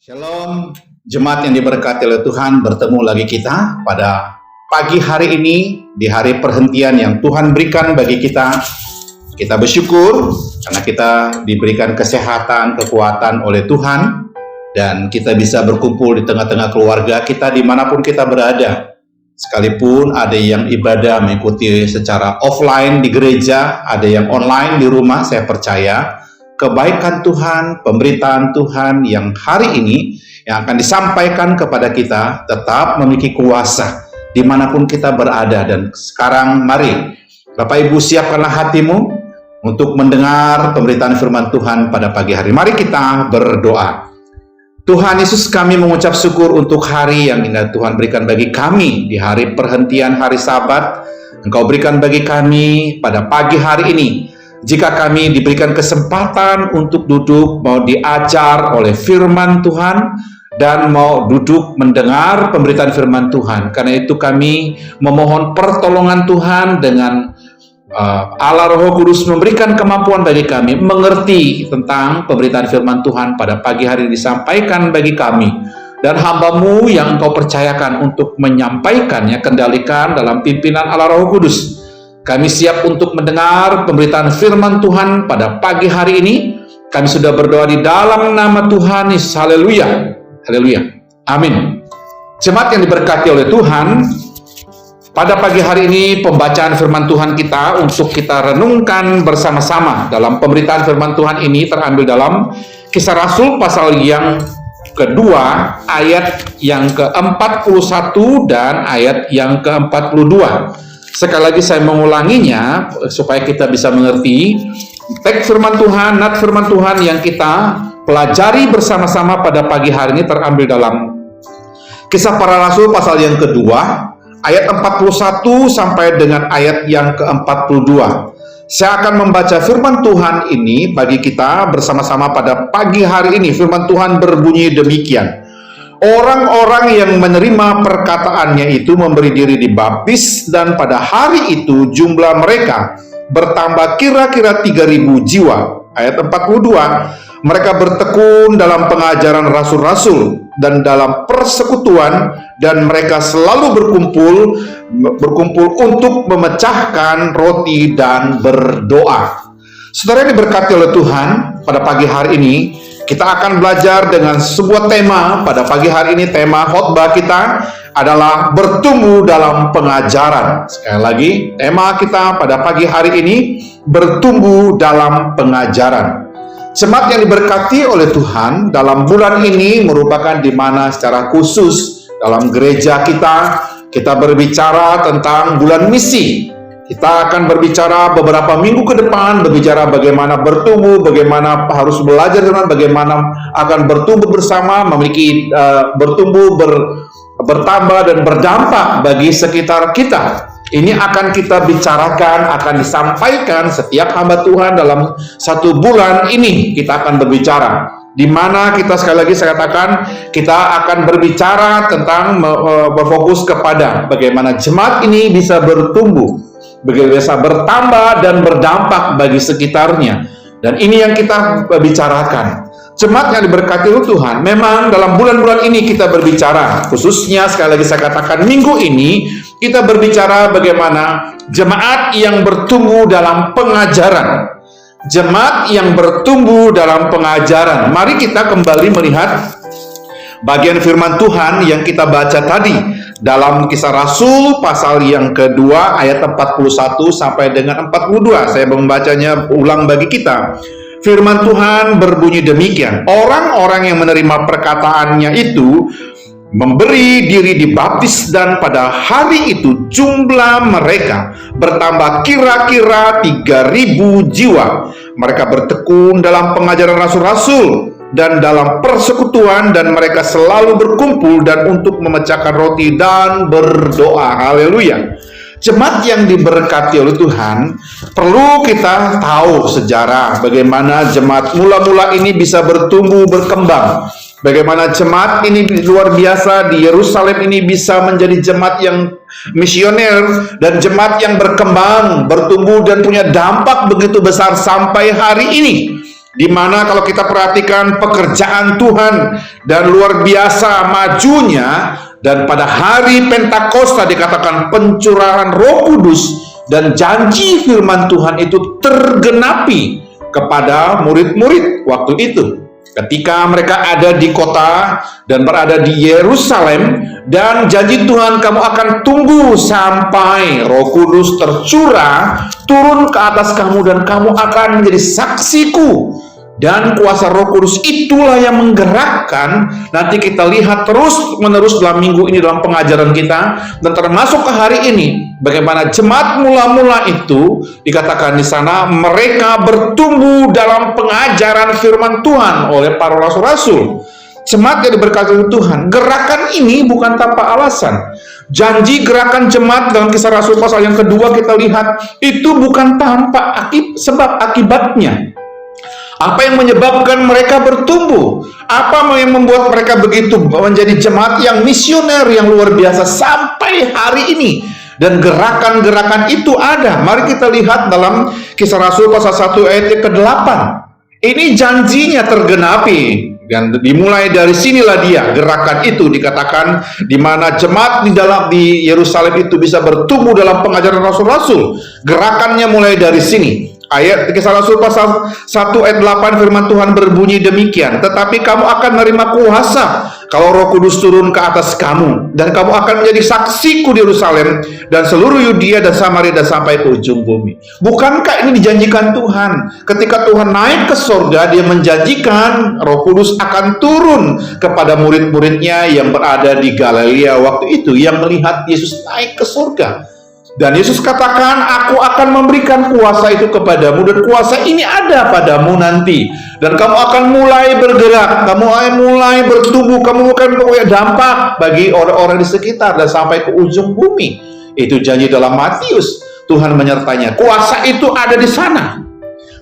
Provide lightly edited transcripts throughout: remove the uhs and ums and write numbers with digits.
Shalom, jemaat yang diberkati oleh Tuhan, bertemu lagi kita pada pagi hari ini, di hari perhentian yang Tuhan berikan bagi kita. Kita bersyukur karena kita diberikan kesehatan, kekuatan oleh Tuhan, dan kita bisa berkumpul di tengah-tengah keluarga kita dimanapun kita berada. Sekalipun ada yang ibadah mengikuti secara offline di gereja, ada yang online di rumah, saya percaya kebaikan Tuhan, pemberitaan Tuhan yang hari ini yang akan disampaikan kepada kita tetap memiliki kuasa dimanapun kita berada. Dan sekarang mari Bapak Ibu siapkanlah hatimu untuk mendengar pemberitaan firman Tuhan pada pagi hari. Mari kita berdoa. Tuhan Yesus, kami mengucap syukur untuk hari yang indah Tuhan berikan bagi kami di hari perhentian hari Sabat. Engkau berikan bagi kami pada pagi hari ini. Jika kami diberikan kesempatan untuk duduk, mau diajar oleh firman Tuhan, dan mau duduk mendengar pemberitaan firman Tuhan. Karena itu kami memohon pertolongan Tuhan dengan Allah Roh Kudus memberikan kemampuan bagi kami mengerti tentang pemberitaan firman Tuhan pada pagi hari ini disampaikan bagi kami. Dan hamba-Mu yang Engkau percayakan untuk menyampaikannya, kendalikan dalam pimpinan Allah Roh Kudus. Kami siap untuk mendengar pemberitaan firman Tuhan pada pagi hari ini. Kami sudah berdoa di dalam nama Tuhan Yesus. Haleluya. Haleluya. Amin. Jemaat yang diberkati oleh Tuhan, pada pagi hari ini pembacaan firman Tuhan kita untuk kita renungkan bersama-sama dalam pemberitaan firman Tuhan ini terambil dalam Kisah Rasul pasal yang kedua, ayat yang ke-41 dan ayat yang ke-42. Sekali lagi saya mengulanginya supaya kita bisa mengerti teks firman Tuhan, nat firman Tuhan yang kita pelajari bersama-sama pada pagi hari ini terambil dalam Kisah Para Rasul pasal yang kedua, ayat 41 sampai dengan ayat yang ke-42. Saya akan membaca firman Tuhan ini bagi kita bersama-sama pada pagi hari ini. Firman Tuhan berbunyi demikian. Orang-orang yang menerima perkataannya itu memberi diri dibaptis, dan pada hari itu jumlah mereka bertambah kira-kira 3.000 jiwa. Ayat 42, mereka bertekun dalam pengajaran rasul-rasul dan dalam persekutuan, dan mereka selalu berkumpul untuk memecahkan roti dan berdoa. Saudara yang diberkati oleh Tuhan, pada pagi hari ini kita akan belajar dengan sebuah tema. Pada pagi hari ini tema khotbah kita adalah bertumbuh dalam pengajaran. Sekali lagi, tema kita pada pagi hari ini bertumbuh dalam pengajaran. Jemaat yang diberkati oleh Tuhan, dalam bulan ini merupakan di mana secara khusus dalam gereja kita berbicara tentang bulan misi. Kita akan berbicara beberapa minggu ke depan, berbicara bagaimana bertumbuh, bagaimana harus belajar dengan bagaimana akan bertumbuh bersama, memiliki bertambah dan berdampak bagi sekitar kita. Ini akan kita bicarakan, akan disampaikan setiap hamba Tuhan dalam satu bulan ini. Kita akan berbicara, di mana kita sekali lagi saya katakan, kita akan berbicara tentang berfokus kepada bagaimana jemaat ini bisa bertumbuh, bisa bertambah dan berdampak bagi sekitarnya. Dan ini yang kita bicarakan. Jemaat yang diberkati oleh Tuhan, memang dalam bulan-bulan ini kita berbicara, khususnya sekali lagi saya katakan minggu ini, kita berbicara bagaimana jemaat yang bertumbuh dalam pengajaran. Jemaat yang bertumbuh dalam pengajaran. Mari kita kembali melihat bagian firman Tuhan yang kita baca tadi dalam Kisah Rasul pasal yang kedua ayat 41 sampai dengan 42. Saya membacanya ulang bagi kita. Firman Tuhan berbunyi demikian. Orang-orang yang menerima perkataannya itu memberi diri dibaptis, dan pada hari itu jumlah mereka bertambah kira-kira 3.000 jiwa. Mereka bertekun dalam pengajaran rasul-rasul dan dalam persekutuan, dan mereka selalu berkumpul dan untuk memecahkan roti dan berdoa. Haleluya. Jemaat yang diberkati oleh Tuhan, perlu kita tahu sejarah bagaimana jemaat mula-mula ini bisa bertumbuh berkembang. Bagaimana jemaat ini luar biasa di Yerusalem ini bisa menjadi jemaat yang misioner dan jemaat yang berkembang, bertumbuh dan punya dampak begitu besar sampai hari ini. di mana kalau kita perhatikan pekerjaan Tuhan dan luar biasa majunya, dan pada hari Pentakosta dikatakan pencurahan Roh Kudus dan janji firman Tuhan itu tergenapi kepada murid-murid waktu itu. Ketika mereka ada di kota dan berada di Yerusalem, dan janji Tuhan, kamu akan tunggu sampai Roh Kudus tercurah turun ke atas kamu dan kamu akan menjadi saksiku. Dan kuasa Roh Kudus itulah yang menggerakkan. Nanti kita lihat terus menerus dalam minggu ini dalam pengajaran kita, dan termasuk ke hari ini, bagaimana jemaat mula-mula itu dikatakan di sana mereka bertumbuh dalam pengajaran firman Tuhan oleh para rasul-rasul. Jemaat yang diberkati Tuhan, gerakan ini bukan tanpa alasan. Janji gerakan jemaat dalam Kisah Rasul pasal yang kedua kita lihat itu bukan tanpa sebab akibatnya. Apa yang menyebabkan mereka bertumbuh? Apa yang membuat mereka begitu menjadi jemaat yang misioner yang luar biasa sampai hari ini? Dan gerakan-gerakan itu ada. Mari kita lihat dalam Kisah Rasul pasal 1 ayat ke-8. Ini janjinya tergenapi. Dan dimulai dari sinilah dia, gerakan itu dikatakan di mana jemaat di Yerusalem itu bisa bertumbuh dalam pengajaran rasul-rasul. Gerakannya mulai dari sini. Ayat Kisah Rasul pasal 1 ayat 8 firman Tuhan berbunyi demikian, tetapi kamu akan menerima kuasa kalau Roh Kudus turun ke atas kamu, dan kamu akan menjadi saksiku di Yerusalem dan seluruh Yudea dan Samaria dan sampai ke ujung bumi. Bukankah ini dijanjikan Tuhan? Ketika Tuhan naik ke surga, dia menjanjikan Roh Kudus akan turun kepada murid-muridnya yang berada di Galilea waktu itu, yang melihat Yesus naik ke surga. Dan Yesus katakan, aku akan memberikan kuasa itu kepadamu, dan kuasa ini ada padamu nanti. Dan kamu akan mulai bergerak, kamu akan mulai bertumbuh, kamu akan mempunyai dampak bagi orang-orang di sekitar dan sampai ke ujung bumi. Itu janji dalam Matius. Tuhan menyertainya. Kuasa itu ada di sana.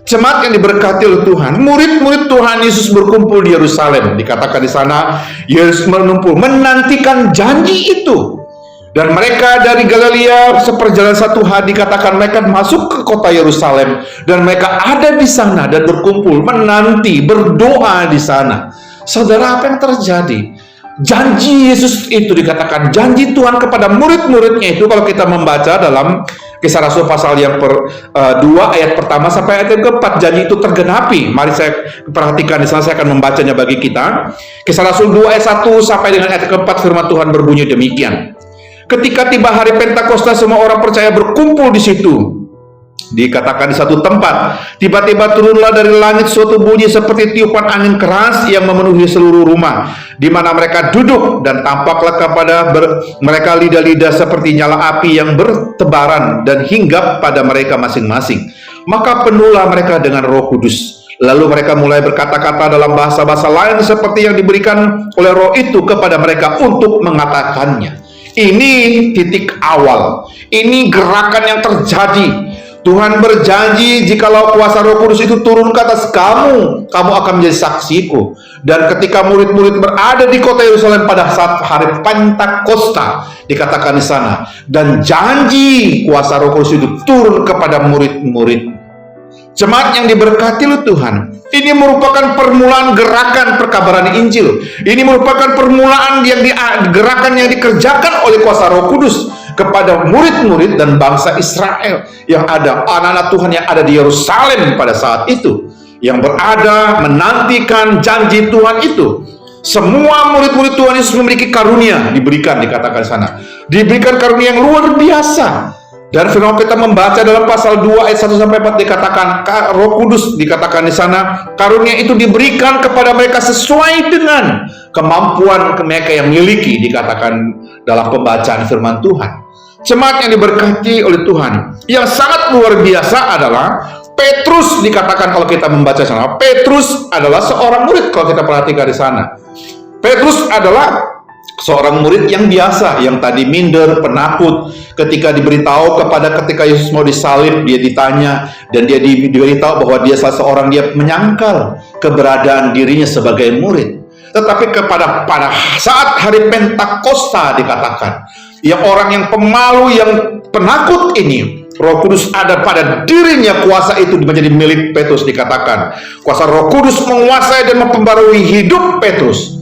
Jemaat yang diberkati oleh Tuhan, murid-murid Tuhan Yesus berkumpul di Yerusalem. Dikatakan di sana, Yesus menantikan janji itu. Dan mereka dari Galilea seperjalanan satu hari, dikatakan mereka masuk ke kota Yerusalem, dan mereka ada di sana dan berkumpul, menanti, berdoa di sana. Saudara, apa yang terjadi? Janji Yesus itu dikatakan, janji Tuhan kepada murid-muridnya itu, kalau kita membaca dalam Kisah Rasul pasal yang 2 ayat pertama sampai ayat yang keempat, janji itu tergenapi. Mari saya perhatikan di sana, saya akan membacanya bagi kita. Kisah Rasul 2 ayat 1 sampai dengan ayat keempat, firman Tuhan berbunyi demikian. Ketika tiba hari Pentakosta, semua orang percaya berkumpul di situ. Dikatakan di satu tempat, tiba-tiba turunlah dari langit suatu bunyi seperti tiupan angin keras yang memenuhi seluruh rumah di mana mereka duduk, dan tampaklah kepada mereka lidah-lidah seperti nyala api yang bertebaran dan hinggap pada mereka masing-masing. Maka penuhlah mereka dengan Roh Kudus. Lalu mereka mulai berkata-kata dalam bahasa-bahasa lain seperti yang diberikan oleh Roh itu kepada mereka untuk mengatakannya. Ini titik awal. Ini gerakan yang terjadi. Tuhan berjanji, jikalau kuasa Roh Kudus itu turun ke atas kamu, kamu akan menjadi saksiku. Dan ketika murid-murid berada di kota Yerusalem pada saat hari Pentakosta, dikatakan di sana, dan janji kuasa Roh Kudus itu turun kepada murid-murid. Jemaat yang diberkati oleh Tuhan, ini merupakan permulaan gerakan perkabaran Injil. Ini merupakan permulaan gerakan yang dikerjakan oleh kuasa Roh Kudus kepada murid-murid dan bangsa Israel yang ada, anak-anak Tuhan yang ada di Yerusalem pada saat itu, yang berada menantikan janji Tuhan itu. Semua murid-murid Tuhan Yesus memiliki karunia, diberikan, dikatakan di sana. Diberikan karunia yang luar biasa. Dan firman kita membaca dalam pasal 2 ayat 1 sampai 4 dikatakan Roh Kudus, dikatakan di sana karunia itu diberikan kepada mereka sesuai dengan kemampuan mereka yang miliki, dikatakan dalam pembacaan firman Tuhan. Jemaat yang diberkati oleh Tuhan, yang sangat luar biasa adalah Petrus, dikatakan kalau kita membaca sana, Petrus adalah seorang murid. Kalau kita perhatikan di sana, Petrus adalah seorang murid yang biasa, yang tadi minder, penakut. Ketika diberitahu ketika Yesus mau disalib, dia ditanya, dan dia diberitahu bahwa dia salah seorang, dia menyangkal keberadaan dirinya sebagai murid. Tetapi pada saat hari Pentakosta dikatakan, yang orang yang pemalu, yang penakut ini, Roh Kudus ada pada dirinya, kuasa itu menjadi milik Petrus. Dikatakan kuasa Roh Kudus menguasai dan memperbarui hidup Petrus,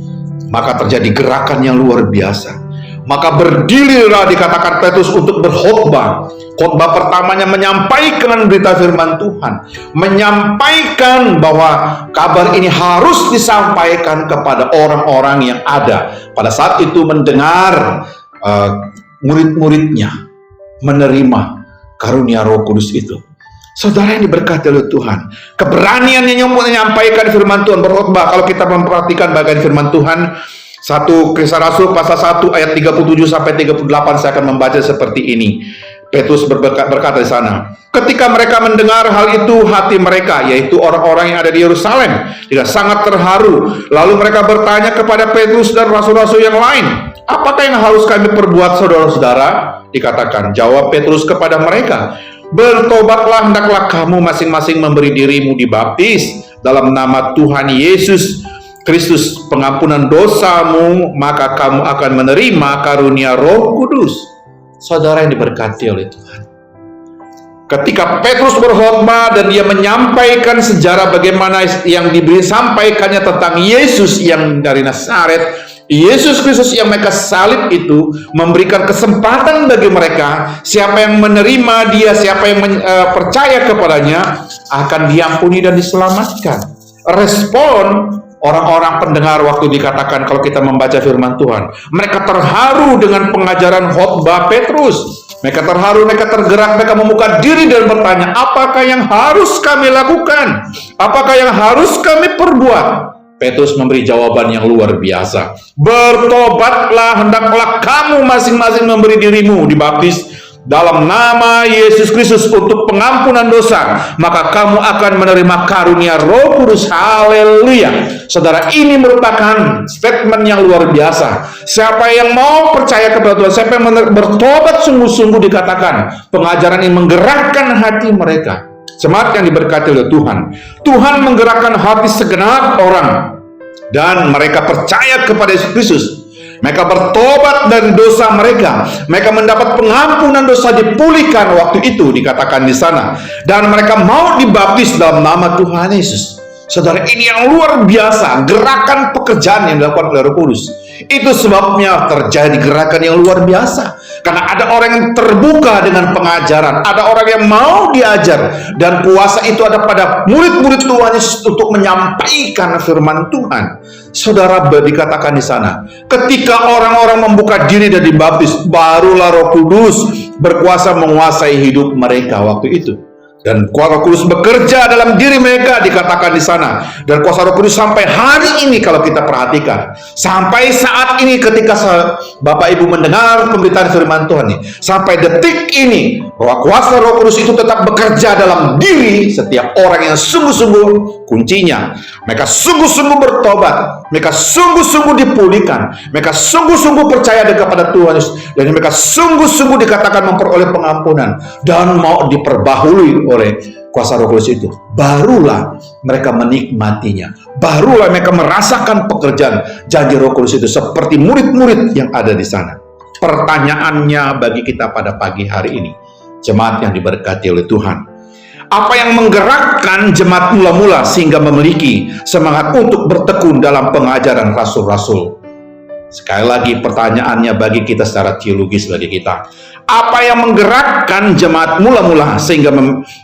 maka terjadi gerakan yang luar biasa. Maka berdirilah, dikatakan Petrus, untuk berkhotbah. Khotbah pertamanya menyampaikan berita firman Tuhan, menyampaikan bahwa kabar ini harus disampaikan kepada orang-orang yang ada pada saat itu mendengar murid-muridnya menerima karunia Roh Kudus itu. Saudara yang diberkati oleh Tuhan, keberaniannya menyampaikan firman Tuhan, berkhotbah. Kalau kita memperhatikan bagian firman Tuhan 1 Kisah Rasul pasal 1 ayat 37 sampai 38, saya akan membaca seperti ini. Petrus berkata di sana, ketika mereka mendengar hal itu, hati mereka, yaitu orang-orang yang ada di Yerusalem, tidak sangat terharu. Lalu mereka bertanya kepada Petrus dan rasul-rasul yang lain, apakah yang harus kami perbuat, saudara-saudara? Dikatakan, jawab Petrus kepada mereka, bertobatlah, hendaklah kamu masing-masing memberi dirimu dibaptis dalam nama Tuhan Yesus Kristus pengampunan dosamu, maka kamu akan menerima karunia Roh Kudus. Saudara yang diberkati oleh Tuhan, ketika Petrus berkhotbah dan dia menyampaikan sejarah bagaimana yang disampaikannya tentang Yesus yang dari Nazaret, Yesus Kristus yang mereka salib itu, memberikan kesempatan bagi mereka, siapa yang menerima dia, siapa yang percaya kepadanya, akan diampuni dan diselamatkan. Respon orang-orang pendengar waktu dikatakan, kalau kita membaca firman Tuhan, mereka terharu dengan pengajaran khotbah Petrus. Mereka terharu, mereka tergerak, mereka membuka diri dan bertanya, apakah yang harus kami lakukan? Apakah yang harus kami perbuat? Petrus memberi jawaban yang luar biasa. Bertobatlah, hendaklah kamu masing-masing memberi dirimu dibaptis dalam nama Yesus Kristus untuk pengampunan dosa, maka kamu akan menerima karunia Roh Kudus. Haleluya. Saudara, ini merupakan statement yang luar biasa. Siapa yang mau percaya kepada Tuhan, siapa yang bertobat sungguh-sungguh, dikatakan pengajaran ini menggerakkan hati mereka. Jemaat yang diberkati oleh Tuhan, Tuhan menggerakkan hati segenap orang dan mereka percaya kepada Yesus Kristus. Mereka bertobat dari dosa mereka. Mereka mendapat pengampunan dosa, dipulihkan waktu itu, dikatakan di sana. Dan mereka mau dibaptis dalam nama Tuhan Yesus. Saudara, ini yang luar biasa, gerakan pekerjaan yang dilakukan oleh Roh Kudus. Itu sebabnya terjadi gerakan yang luar biasa. Karena ada orang yang terbuka dengan pengajaran, ada orang yang mau diajar, dan kuasa itu ada pada murid-murid Tuhan Yesus untuk menyampaikan firman Tuhan. Saudara, dikatakan di sana, ketika orang-orang membuka diri dan dibaptis, barulah Roh Kudus berkuasa menguasai hidup mereka waktu itu. Dan kuasa Roh Kudus bekerja dalam diri mereka, dikatakan di sana. Dan kuasa Roh Kudus sampai hari ini, kalau kita perhatikan, sampai saat ini ketika Bapak Ibu mendengar pemberitaan firman Tuhan ini, sampai detik ini, bahwa kuasa Roh Kudus itu tetap bekerja dalam diri setiap orang yang sungguh-sungguh. Kuncinya, mereka sungguh-sungguh bertobat, mereka sungguh-sungguh dipulihkan, mereka sungguh-sungguh percaya kepada Tuhan Yesus, dan mereka sungguh-sungguh dikatakan memperoleh pengampunan dan mau diperbaharui oleh kuasa Roh Kudus itu. Barulah mereka menikmatinya, barulah mereka merasakan pekerjaan janji Roh Kudus itu seperti murid-murid yang ada di sana. Pertanyaannya bagi kita pada pagi hari ini, jemaat yang diberkati oleh Tuhan, apa yang menggerakkan jemaat mula-mula sehingga memiliki semangat untuk bertekun dalam pengajaran rasul-rasul? Sekali lagi pertanyaannya bagi kita secara teologis, bagi kita, apa yang menggerakkan jemaat mula-mula sehingga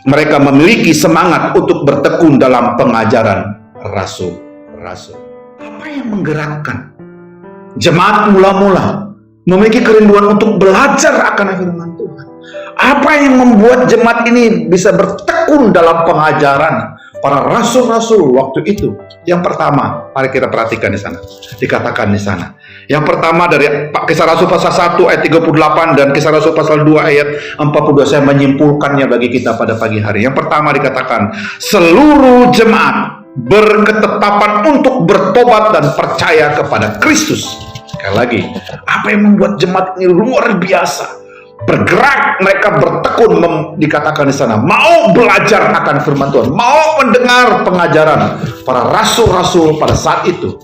mereka memiliki semangat untuk bertekun dalam pengajaran rasul-rasul? Apa yang menggerakkan jemaat mula-mula memiliki kerinduan untuk belajar akan firman Tuhan? Apa yang membuat jemaat ini bisa bertekun dalam pengajaran para rasul-rasul waktu itu? Yang pertama, mari kita perhatikan di sana. Dikatakan di sana. Yang pertama dari Kisah Rasul pasal 1 ayat 38 dan Kisah Rasul pasal 2 ayat 42, saya menyimpulkannya bagi kita pada pagi hari. Yang pertama dikatakan, seluruh jemaat berketetapan untuk bertobat dan percaya kepada Kristus. Sekali lagi, apa yang membuat jemaat ini luar biasa? Bergerak, mereka bertekun, dikatakan di sana, mau belajar akan firman Tuhan, mau mendengar pengajaran para rasul-rasul pada saat itu.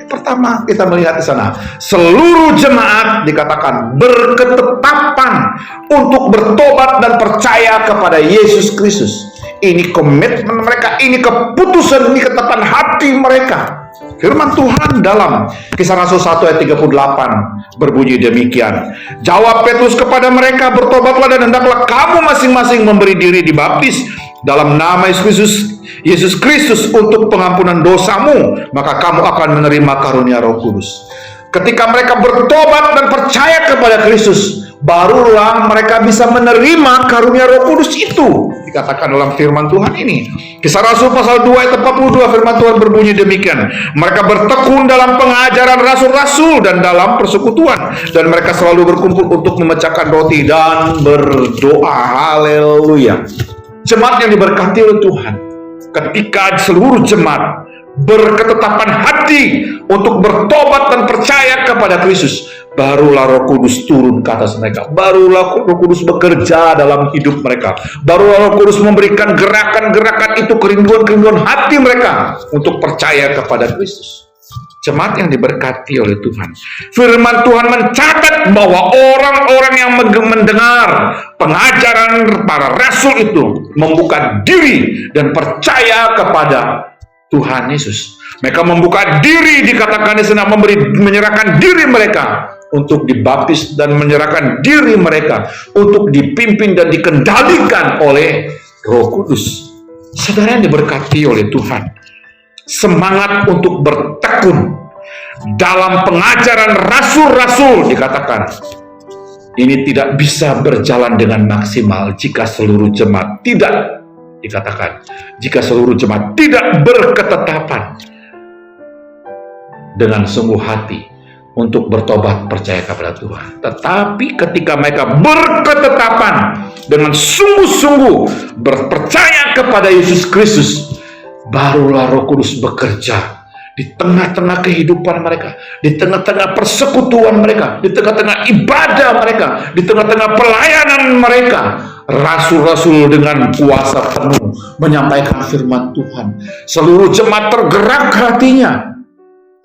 pertama kita melihat di sana, seluruh jemaat dikatakan berketetapan untuk bertobat dan percaya kepada Yesus Kristus. Ini komitmen mereka, ini keputusan, ini ketetapan hati mereka. Firman Tuhan dalam Kisah Rasul 1 ayat 38 berbunyi demikian. Jawab Petrus kepada mereka, bertobatlah dan hendaklah kamu masing-masing memberi diri dibaptis dalam nama Yesus Kristus untuk pengampunan dosamu, maka kamu akan menerima karunia Roh Kudus. Ketika mereka bertobat dan percaya kepada Kristus, barulah mereka bisa menerima karunia Roh Kudus itu. Dikatakan dalam firman Tuhan ini. Kisah Rasul pasal 2 ayat 42 firman Tuhan berbunyi demikian. Mereka bertekun dalam pengajaran rasul-rasul dan dalam persekutuan, dan mereka selalu berkumpul untuk memecahkan roti dan berdoa. Haleluya. Jemaat yang diberkati oleh Tuhan, ketika seluruh jemaat berketetapan hati untuk bertobat dan percaya kepada Kristus, barulah Roh Kudus turun ke atas mereka. Barulah Roh Kudus bekerja dalam hidup mereka. Barulah Roh Kudus memberikan gerakan-gerakan itu, kerinduan-kerinduan hati mereka untuk percaya kepada Kristus. Jemaat yang diberkati oleh Tuhan, firman Tuhan mencatat bahwa orang-orang yang mendengar pengajaran para rasul itu membuka diri dan percaya kepada Tuhan Yesus. Mereka membuka diri, dikatakan di sana, menyerahkan diri mereka untuk dibaptis dan menyerahkan diri mereka untuk dipimpin dan dikendalikan oleh Roh Kudus. Saudara yang diberkati oleh Tuhan, semangat untuk bertekun dalam pengajaran rasul-rasul, dikatakan ini tidak bisa berjalan dengan maksimal jika seluruh jemaat tidak, dikatakan jika seluruh jemaat tidak berketetapan dengan sungguh hati untuk bertobat percaya kepada Tuhan. Tetapi ketika mereka berketetapan dengan sungguh-sungguh berpercaya kepada Yesus Kristus, barulah Roh Kudus bekerja di tengah-tengah kehidupan mereka, di tengah-tengah persekutuan mereka, di tengah-tengah ibadah mereka, di tengah-tengah pelayanan mereka. Rasul-rasul dengan kuasa penuh menyampaikan firman Tuhan. Seluruh jemaat tergerak hatinya.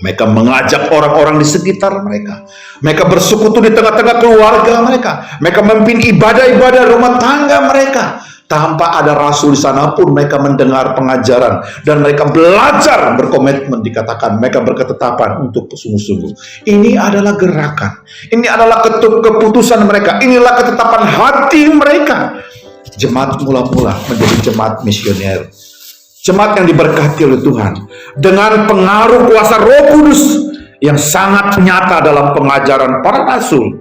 Mereka mengajak orang-orang di sekitar mereka. Mereka bersekutu di tengah-tengah keluarga mereka. Mereka memimpin ibadah-ibadah rumah tangga mereka. Tanpa ada rasul di sana pun mereka mendengar pengajaran dan mereka belajar berkomitmen, dikatakan mereka berketetapan untuk sungguh-sungguh. Ini adalah gerakan. Ini adalah keputusan mereka. Inilah ketetapan hati mereka. Jemaat mula-mula menjadi jemaat misioner. Jemaat yang diberkati oleh Tuhan dengan pengaruh kuasa Roh Kudus yang sangat nyata dalam pengajaran para rasul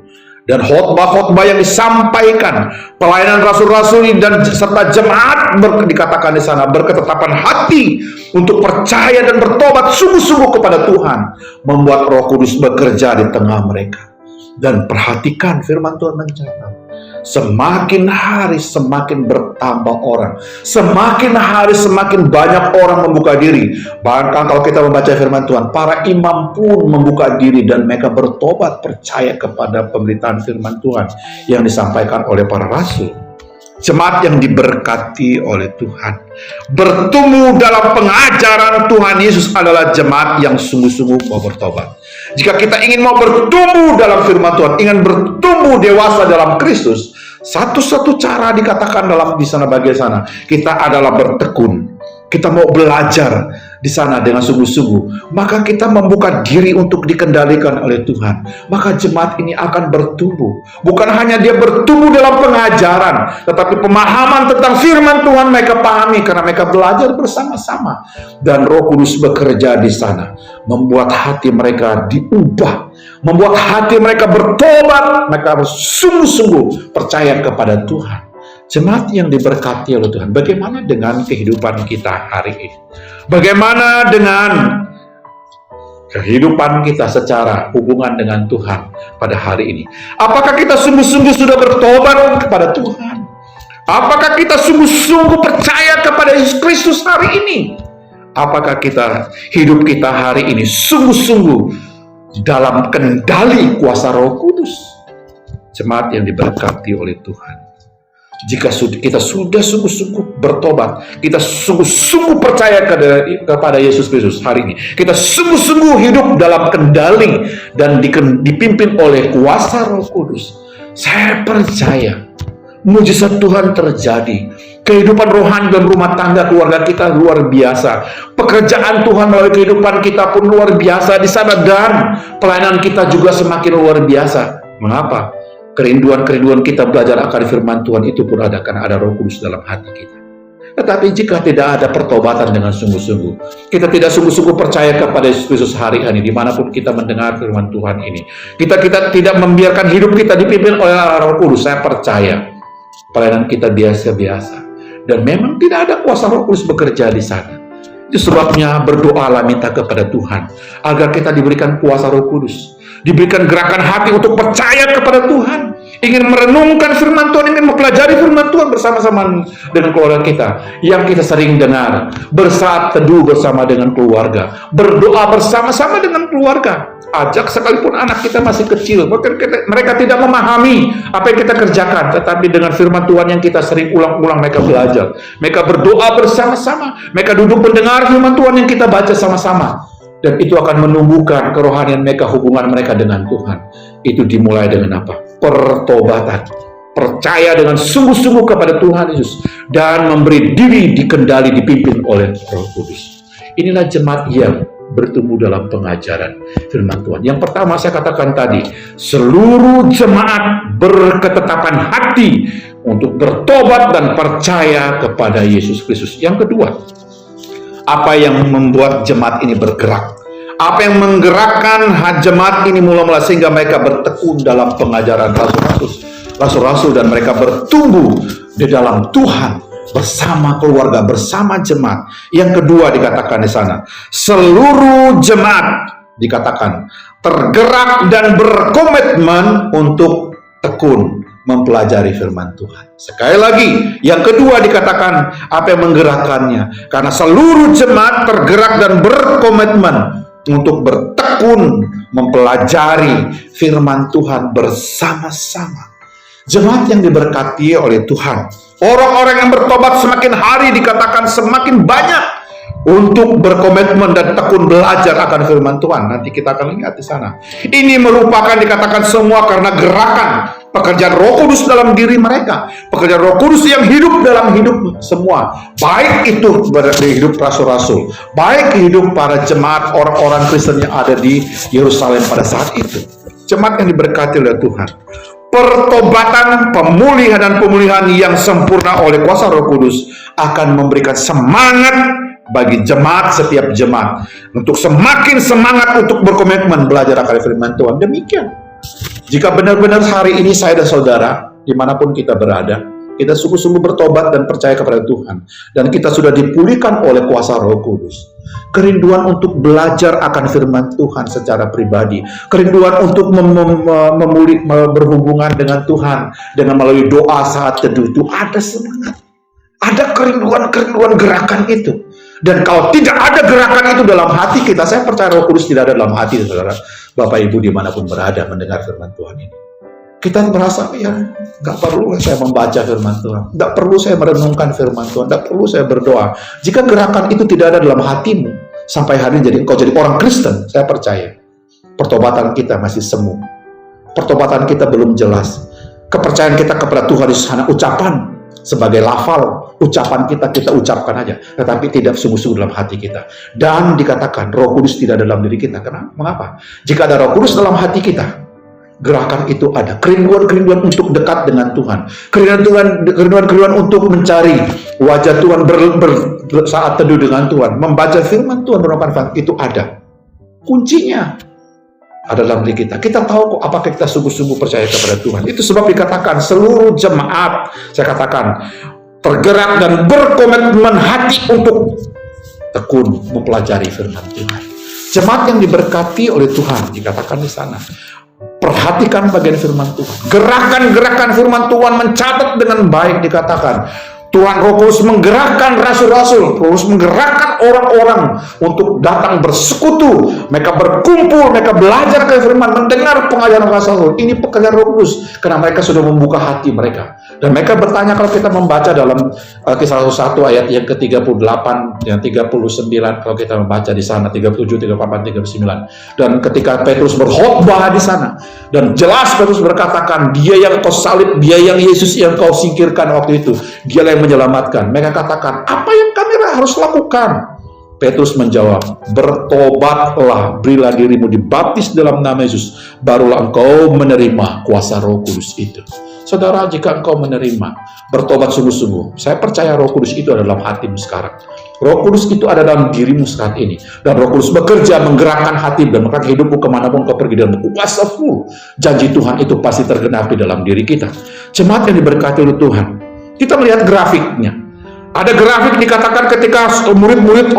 dan khotbah-khotbah yang disampaikan, pelayanan rasul-rasul dan serta jemaat dikatakan di sana berketetapan hati untuk percaya dan bertobat sungguh-sungguh kepada Tuhan, membuat Roh Kudus bekerja di tengah mereka. Dan perhatikan firman Tuhan mencatat, semakin hari semakin bertambah orang, semakin hari semakin banyak orang membuka diri. Bahkan kalau kita membaca firman Tuhan, para imam pun membuka diri dan mereka bertobat percaya kepada pemberitaan firman Tuhan yang disampaikan oleh para rasul. Jemaat yang diberkati oleh Tuhan, bertumbuh dalam pengajaran Tuhan Yesus adalah jemaat yang sungguh-sungguh mau bertobat. Jika kita ingin mau bertumbuh dalam firman Tuhan, ingin bertumbuh dewasa dalam Kristus, satu-satu cara dikatakan dalam di sana bagian sana, kita adalah bertekun. Kita mau belajar di sana dengan sungguh-sungguh, maka kita membuka diri untuk dikendalikan oleh Tuhan. Maka jemaat ini akan bertumbuh. Bukan hanya dia bertumbuh dalam pengajaran, tetapi pemahaman tentang firman Tuhan mereka pahami karena mereka belajar bersama-sama. Dan Roh Kudus bekerja di sana, membuat hati mereka diubah, membuat hati mereka bertobat, mereka sungguh-sungguh percaya kepada Tuhan. Jemaat yang diberkati oleh Tuhan, bagaimana dengan kehidupan kita hari ini? Bagaimana dengan kehidupan kita secara hubungan dengan Tuhan pada hari ini? Apakah kita sungguh-sungguh sudah bertobat kepada Tuhan? Apakah kita sungguh-sungguh percaya kepada Yesus Kristus hari ini? Apakah hidup kita hari ini sungguh-sungguh dalam kendali kuasa Roh Kudus? Jemaat yang diberkati oleh Tuhan, Jika kita sudah sungguh-sungguh bertobat, kita sungguh-sungguh percaya kepada Yesus Kristus hari ini, kita sungguh-sungguh hidup dalam kendali dan dipimpin oleh kuasa Roh Kudus, saya percaya mujizat Tuhan terjadi. Kehidupan rohani dan rumah tangga keluarga kita luar biasa. Pekerjaan Tuhan melalui kehidupan kita pun luar biasa di sana, dan pelayanan kita juga semakin luar biasa. Mengapa? Kerinduan-kerinduan kita belajar akan firman Tuhan itu pun ada karena ada Roh Kudus dalam hati kita. Tetapi jika tidak ada pertobatan dengan sungguh-sungguh, kita tidak sungguh-sungguh percaya kepada Yesus Kristus hari ini, dimanapun kita mendengar firman Tuhan ini, kita tidak membiarkan hidup kita dipimpin oleh Roh Kudus, saya percaya pelayanan kita biasa-biasa, dan memang tidak ada kuasa Roh Kudus bekerja di sana. Itu sebabnya berdoalah, minta kepada Tuhan agar kita diberikan kuasa Roh Kudus, diberikan gerakan hati untuk percaya kepada Tuhan, ingin merenungkan firman Tuhan, ingin mempelajari firman Tuhan bersama-sama dengan keluarga kita. Yang kita sering dengar, bersaat teduh bersama dengan keluarga, berdoa bersama-sama dengan keluarga. Ajak sekalipun anak kita masih kecil, mereka tidak memahami apa yang kita kerjakan, tetapi dengan firman Tuhan yang kita sering ulang-ulang, mereka belajar, mereka berdoa bersama-sama, mereka duduk mendengar firman Tuhan yang kita baca sama-sama, dan itu akan menumbuhkan kerohanian mereka, hubungan mereka dengan Tuhan. Itu dimulai dengan apa? Pertobatan, percaya dengan sungguh-sungguh kepada Tuhan Yesus, dan memberi diri dikendali, dipimpin oleh Roh Kudus. Inilah jemaat yang bertumbuh dalam pengajaran firman Tuhan. Yang pertama saya katakan tadi, seluruh jemaat berketetapan hati untuk bertobat dan percaya kepada Yesus Kristus. Yang kedua, apa yang membuat jemaat ini bergerak? Apa yang menggerakkan jemaat ini mula-mula sehingga mereka bertekun dalam pengajaran rasul-rasul dan mereka bertumbuh di dalam Tuhan bersama keluarga, bersama jemaat. Yang kedua dikatakan di sana, seluruh jemaat dikatakan tergerak dan berkomitmen untuk tekun mempelajari firman Tuhan. Sekali lagi, yang kedua dikatakan apa yang menggerakkannya, karena seluruh jemaat tergerak dan berkomitmen untuk bertekun mempelajari firman Tuhan bersama-sama. Jemaat yang diberkati oleh Tuhan, orang-orang yang bertobat semakin hari dikatakan semakin banyak untuk berkomitmen dan tekun belajar akan firman Tuhan. Nanti kita akan lihat di sana. Ini merupakan dikatakan semua karena gerakan pekerjaan Roh Kudus dalam diri mereka, pekerjaan Roh Kudus yang hidup dalam hidup semua, baik itu di hidup rasul-rasul, baik hidup para jemaat orang-orang Kristen yang ada di Yerusalem pada saat itu. Jemaat yang diberkati oleh Tuhan, pertobatan, pemulihan yang sempurna oleh kuasa Roh Kudus akan memberikan semangat bagi jemaat, setiap jemaat, untuk semakin semangat untuk berkomitmen belajar akan firman Tuhan. Demikian, jika benar-benar hari ini saya dan saudara, dimanapun kita berada, kita sungguh-sungguh bertobat dan percaya kepada Tuhan, dan kita sudah dipulihkan oleh kuasa Roh Kudus, kerinduan untuk belajar akan firman Tuhan secara pribadi, kerinduan untuk berhubungan dengan Tuhan dengan melalui doa saat teduh, itu ada semangat, ada kerinduan gerakan itu. Dan kalau tidak ada gerakan itu dalam hati kita, saya percaya Roh Kudus tidak ada dalam hati saudara, Bapak Ibu dimanapun berada mendengar firman Tuhan ini. Kita merasa, ya nggak perlu saya membaca firman Tuhan, nggak perlu saya merenungkan firman Tuhan, nggak perlu saya berdoa. Jika gerakan itu tidak ada dalam hatimu, sampai hari ini engkau jadi orang Kristen, saya percaya pertobatan kita masih semu, pertobatan kita belum jelas, kepercayaan kita kepada Tuhan di sana ucapan sebagai lafal, ucapan kita ucapkan aja, tetapi tidak sungguh-sungguh dalam hati kita. Dan dikatakan Roh Kudus tidak dalam diri kita. Kenapa? Mengapa? Jika ada Roh Kudus dalam hati kita, gerakan itu ada, kerinduan untuk dekat dengan Tuhan, kerinduan untuk mencari wajah Tuhan, saat teduh dengan Tuhan, membaca firman Tuhan, bermanfaat, itu ada. Kuncinya ada dalam diri kita. Kita tahu kok apakah kita sungguh-sungguh percaya kepada Tuhan. Itu sebab dikatakan seluruh jemaat, saya katakan, tergerak dan berkomitmen hati untuk tekun mempelajari firman Tuhan. Jemaat yang diberkati oleh Tuhan, dikatakan di sana, perhatikan bagian firman Tuhan, gerakan-gerakan firman Tuhan, mencatat dengan baik, dikatakan Tuhan Roh Kudus menggerakkan rasul-rasul, terus menggerakkan orang-orang untuk datang bersekutu. Mereka berkumpul, mereka belajar ke firman, mendengar pengajaran rasul. Ini pekerjaan Roh Kudus, karena mereka sudah membuka hati mereka. Dan mereka bertanya, kalau kita membaca dalam Kisah Rasul 1 ayat yang ke-38 dan 39, kalau kita membaca di sana 37, 38, 39. Dan ketika Petrus berkhotbah di sana, dan jelas Petrus berkatakan, dia yang kau salib, dia yang Yesus yang kau singkirkan waktu itu, dia yang menyelamatkan. Mereka katakan, apa yang kami harus lakukan? Petrus menjawab, bertobatlah, berilah dirimu dibaptis dalam nama Yesus, barulah engkau menerima kuasa Roh Kudus itu. Saudara, jika engkau menerima, bertobat sungguh-sungguh, saya percaya Roh Kudus itu ada dalam hatimu sekarang. Roh Kudus itu ada dalam dirimu saat ini. Dan Roh Kudus bekerja, menggerakkan hati dan menggerakkan hidupmu kemanapun kau pergi, dan kuasa full. Janji Tuhan itu pasti tergenapi dalam diri kita. Jemaat yang diberkati oleh Tuhan, kita melihat grafiknya. Ada grafik dikatakan ketika murid-murid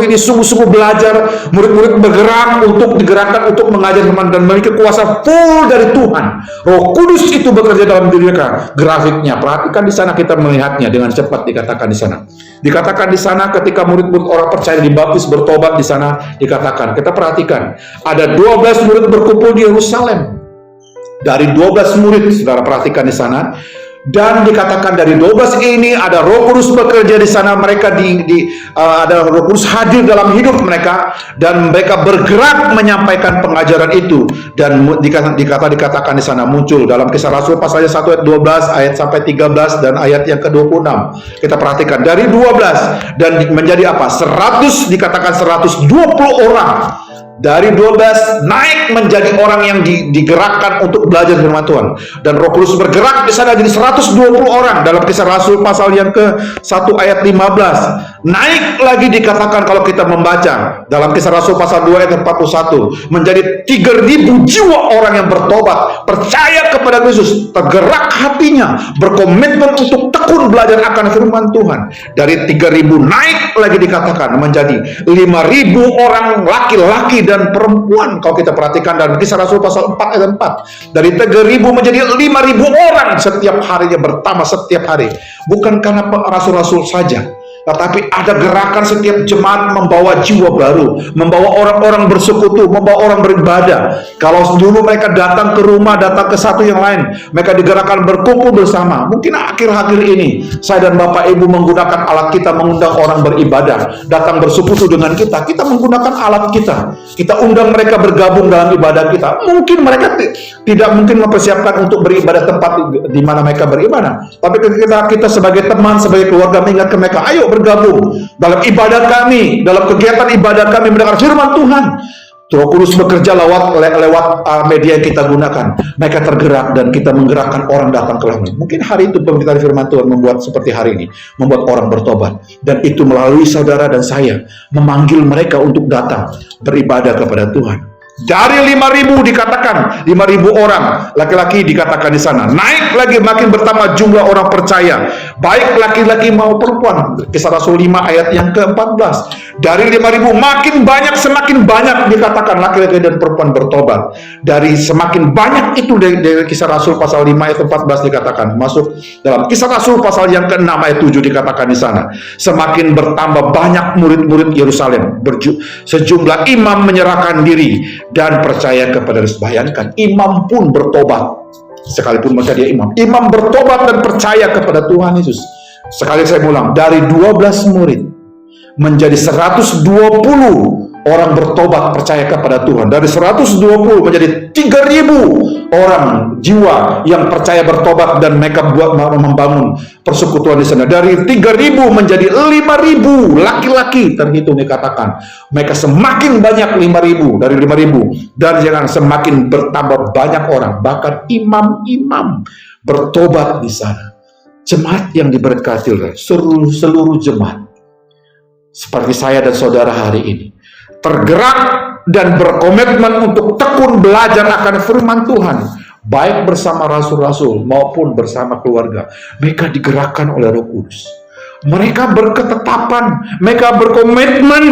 ini sungguh-sungguh belajar, murid-murid bergerak untuk digerakkan untuk mengajar firman dan memiliki kuasa full dari Tuhan. Roh Kudus itu bekerja dalam diri mereka. Grafiknya, perhatikan di sana, kita melihatnya dengan cepat. Dikatakan di sana. Dikatakan di sana ketika murid-murid orang percaya dibaptis bertobat di sana, dikatakan. Kita perhatikan, ada 12 murid berkumpul di Yerusalem. Dari 12 murid, saudara perhatikan di sana. Dan dikatakan dari 12 ini ada Roh Kudus bekerja di sana. Mereka ada Roh Kudus hadir dalam hidup mereka, dan mereka bergerak menyampaikan pengajaran itu. Dan dikatakan di sana muncul dalam Kisah Rasul pasal 1 ayat 12 ayat sampai 13 dan ayat yang ke-26. Kita perhatikan dari 12 dan menjadi apa? 100, dikatakan 120 orang. Dari 12 naik menjadi orang yang digerakkan untuk belajar firman Tuhan. Dan Roh Kudus bergerak di sana jadi 120 orang. Dalam Kisah Rasul pasal yang ke-1 ayat 15. Naik lagi dikatakan kalau kita membaca dalam Kisah Rasul pasal 2 ayat 41, menjadi 3.000 jiwa orang yang bertobat, percaya kepada Yesus, tergerak hatinya, berkomitmen untuk tekun belajar akan firman Tuhan. Dari 3.000 naik lagi dikatakan menjadi 5.000 orang laki-laki dan perempuan. Kalau kita perhatikan dalam Kisah Rasul pasal 4 ayat 4, dari 3.000 menjadi 5.000 orang setiap harinya, bertambah setiap hari. Bukan karena rasul-rasul saja, tetapi ada gerakan setiap jemaat membawa jiwa baru, membawa orang-orang bersekutu, membawa orang beribadah. Kalau dulu mereka datang ke rumah, datang ke satu yang lain, mereka digerakkan berkumpul bersama. Mungkin akhir-akhir ini saya dan Bapak Ibu menggunakan alat kita, mengundang orang beribadah, datang bersekutu dengan kita. Kita menggunakan alat kita. Kita undang mereka bergabung dalam ibadah kita. Mungkin mereka tidak mungkin mempersiapkan untuk beribadah tempat di mana mereka beribadah. Tapi ketika kita sebagai teman, sebagai keluarga mengingatkan mereka, ayo bergabung dalam ibadat kami, dalam kegiatan ibadat kami mendengar firman Tuhan. Roh Kudus bekerja lewat media yang kita gunakan. Mereka tergerak dan kita menggerakkan orang datang ke kami. Mungkin hari itu pemberitaan firman Tuhan membuat seperti hari ini, membuat orang bertobat. Dan itu melalui saudara dan saya memanggil mereka untuk datang beribadah kepada Tuhan. Dari 5.000 dikatakan 5.000 orang laki-laki dikatakan di sana. Naik lagi makin bertambah jumlah orang percaya, baik laki-laki maupun perempuan. Kisah Rasul 5 ayat yang ke-14. Dari 5.000 makin banyak, semakin banyak dikatakan laki-laki dan perempuan bertobat. Dari semakin banyak itu dari Kisah Rasul pasal 5 ayat 14 dikatakan. Masuk dalam Kisah Rasul pasal yang ke-6 ayat 7 dikatakan di sana. Semakin bertambah banyak murid-murid Yerusalem. Sejumlah imam menyerahkan diri dan percaya kepada Yesus. Bayangkan, imam pun bertobat. Sekalipun mereka dia imam, imam bertobat dan percaya kepada Tuhan Yesus. Sekali saya ulang, dari 12 murid menjadi 120 orang bertobat percaya kepada Tuhan. Dari 120 menjadi 3.000 orang jiwa yang percaya bertobat dan mereka membangun persekutuan di sana. Dari 3.000 menjadi 5.000 laki-laki terhitung dikatakan. Mereka semakin banyak 5.000 dari 5.000 dan jangan semakin bertambah banyak orang, bahkan imam-imam bertobat di sana. Jemaat yang diberkati oleh seluruh jemaat seperti saya dan saudara hari ini, tergerak dan berkomitmen untuk tekun belajar akan firman Tuhan, baik bersama rasul-rasul maupun bersama keluarga. Mereka digerakkan oleh Roh Kudus. Mereka berketetapan, mereka berkomitmen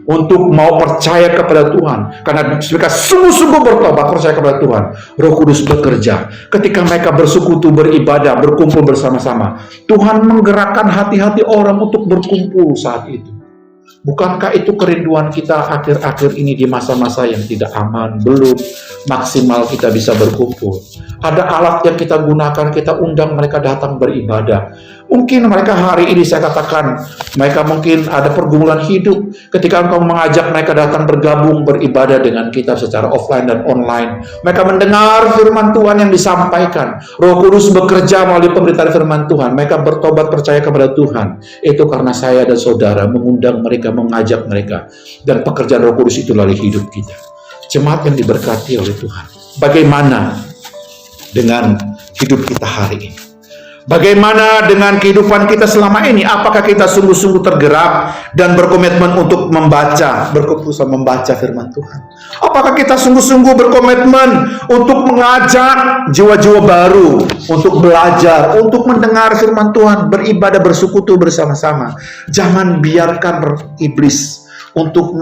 untuk mau percaya kepada Tuhan. Karena mereka sungguh-sungguh bertobat, percaya kepada Tuhan. Roh Kudus bekerja. Ketika mereka bersekutu, beribadah, berkumpul bersama-sama, Tuhan menggerakkan hati-hati orang untuk berkumpul saat itu. Bukankah itu kerinduan kita akhir-akhir ini di masa-masa yang tidak aman, belum maksimal kita bisa berkumpul? Ada alat yang kita gunakan, kita undang mereka datang beribadah. Mungkin mereka hari ini saya katakan, mereka mungkin ada pergumulan hidup. Ketika engkau mengajak mereka datang bergabung, beribadah dengan kita secara offline dan online. Mereka mendengar firman Tuhan yang disampaikan. Roh Kudus bekerja melalui pemberitaan firman Tuhan. Mereka bertobat percaya kepada Tuhan. Itu karena saya dan saudara mengundang mereka, mengajak mereka. Dan pekerjaan Roh Kudus itu melalui hidup kita. Jemaat yang diberkati oleh Tuhan. Bagaimana dengan hidup kita hari ini? Bagaimana dengan kehidupan kita selama ini? Apakah kita sungguh-sungguh tergerak dan berkomitmen untuk berkeputusan membaca firman Tuhan? Apakah kita sungguh-sungguh berkomitmen untuk mengajak jiwa-jiwa baru, untuk belajar, untuk mendengar firman Tuhan, beribadah, bersekutu bersama-sama? Jangan biarkan iblis untuk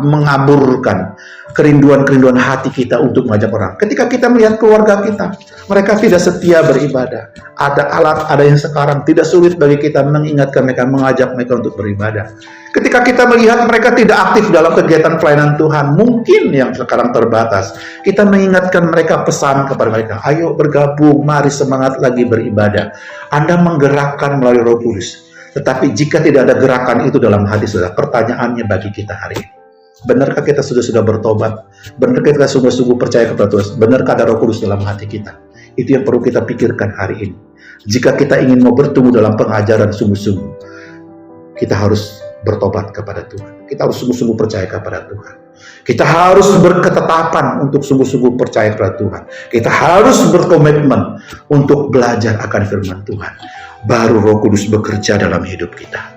mengaburkan kerinduan-kerinduan hati kita untuk mengajak orang. Ketika kita melihat keluarga kita, mereka tidak setia beribadah. Ada alat, ada yang sekarang tidak sulit bagi kita mengingatkan mereka, mengajak mereka untuk beribadah. Ketika kita melihat mereka tidak aktif dalam kegiatan pelayanan Tuhan, mungkin yang sekarang terbatas, kita mengingatkan mereka, pesan kepada mereka, ayo bergabung, mari semangat lagi beribadah. Anda menggerakkan melalui Roh Kudus. Tetapi jika tidak ada gerakan itu dalam hati saudara, pertanyaannya bagi kita hari ini, benarkah kita sudah bertobat? Benarkah kita sungguh-sungguh percaya kepada Tuhan? Benarkah ada Roh Kudus dalam hati kita? Itu yang perlu kita pikirkan hari ini. Jika kita ingin mau bertumbuh dalam pengajaran sungguh-sungguh, kita harus bertobat kepada Tuhan. Kita harus sungguh-sungguh percaya kepada Tuhan. Kita harus berketetapan untuk sungguh-sungguh percaya kepada Tuhan. Kita harus berkomitmen untuk belajar akan firman Tuhan. Baru Roh Kudus bekerja dalam hidup kita.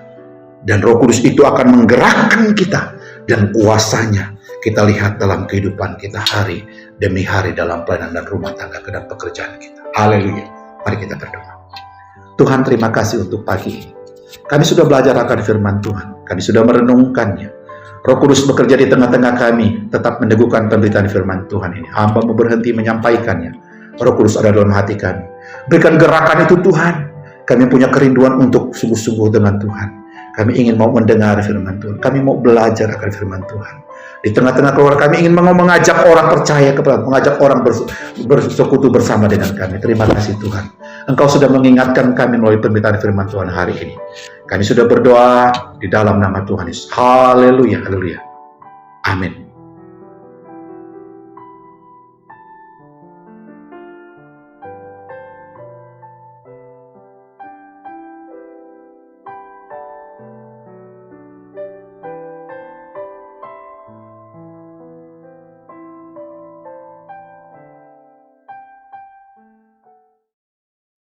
Dan Roh Kudus itu akan menggerakkan kita. Dan kuasanya kita lihat dalam kehidupan kita hari demi hari dalam pelayanan dan rumah tangga dan pekerjaan kita. Haleluya. Mari kita berdoa. Tuhan, terima kasih untuk pagi ini. Kami sudah belajar akan firman Tuhan. Kami sudah merenungkannya. Roh Kudus bekerja di tengah-tengah kami, tetap meneguhkan pemberitaan firman Tuhan ini. Hamba mau berhenti menyampaikannya. Roh Kudus ada dalam hati kami. Berikan gerakan itu Tuhan. Kami punya kerinduan untuk sungguh-sungguh dengan Tuhan. Kami ingin mau mendengar firman Tuhan. Kami mau belajar akan firman Tuhan. Di tengah-tengah keluarga kami ingin mengajak orang percaya kepada, mengajak orang bersekutu bersama dengan kami. Terima kasih Tuhan. Engkau sudah mengingatkan kami melalui pemberitaan firman Tuhan hari ini. Kami sudah berdoa di dalam nama Tuhan Yesus. Haleluya, haleluya. Amin.